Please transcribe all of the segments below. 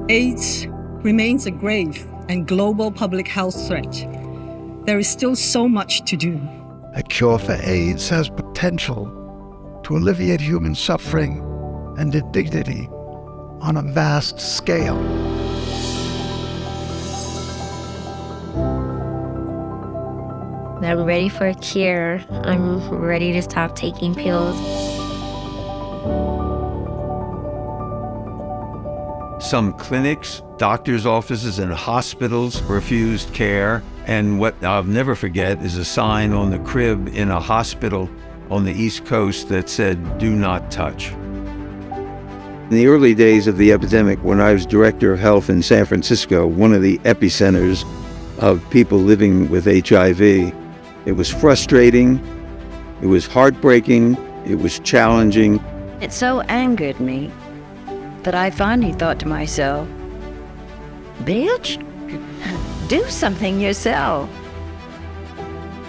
AIDS remains a grave and global public health threat. There is still so much to do. A cure for AIDS has potential to alleviate human suffering and indignity on a vast scale. I'm ready for a cure. I'm ready to stop taking pills. Some clinics, doctors' offices, and hospitals refused care. And what I'll never forget is a sign on the crib in a hospital on the East Coast that said, "Do not touch." In the early days of the epidemic, when I was director of health in San Francisco, one of the epicenters of people living with HIV, it was frustrating, it was heartbreaking, it was challenging. It so angered me that I finally thought to myself, bitch, do something yourself.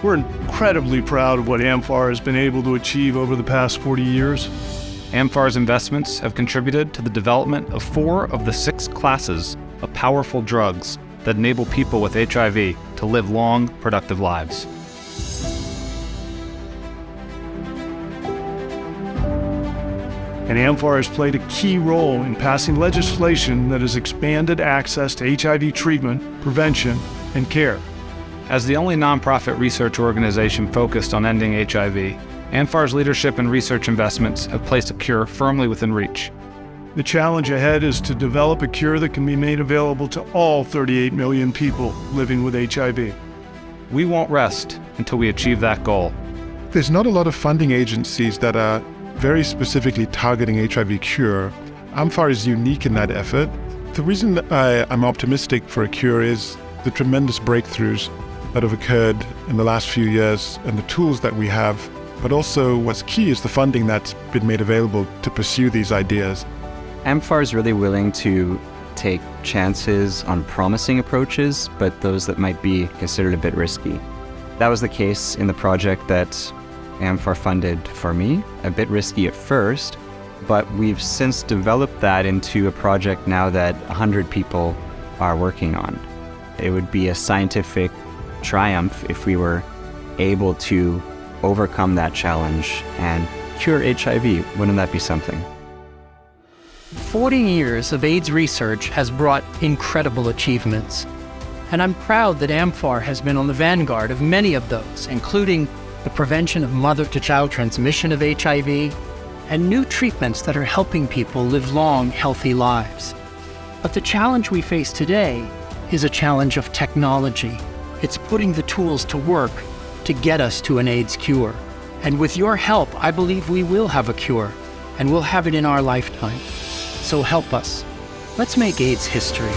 We're incredibly proud of what amfAR has been able to achieve over the past 40 years. amfAR's investments have contributed to the development of 4 of the 6 classes of powerful drugs that enable people with HIV to live long, productive lives. And amfAR has played a key role in passing legislation that has expanded access to HIV treatment, prevention, and care. As the only nonprofit research organization focused on ending HIV, amfAR's leadership and research investments have placed a cure firmly within reach. The challenge ahead is to develop a cure that can be made available to all 38 million people living with HIV. We won't rest until we achieve that goal. There's not a lot of funding agencies that are very specifically targeting HIV cure. amfAR is unique in that effort. The reason I'm optimistic for a cure is the tremendous breakthroughs that have occurred in the last few years and the tools that we have, but also what's key is the funding that's been made available to pursue these ideas. amfAR is really willing to take chances on promising approaches, but those that might be considered a bit risky. That was the case in the project that amfAR funded for me, a bit risky at first, but we've since developed that into a project now that 100 people are working on. It would be a scientific triumph if we were able to overcome that challenge and cure HIV. Wouldn't that be something? 40 years of AIDS research has brought incredible achievements, and I'm proud that amfAR has been on the vanguard of many of those, including the prevention of mother-to-child transmission of HIV, and new treatments that are helping people live long, healthy lives. But the challenge we face today is a challenge of technology. It's putting the tools to work to get us to an AIDS cure. And with your help, I believe we will have a cure, and we'll have it in our lifetime. So help us. Let's make AIDS history.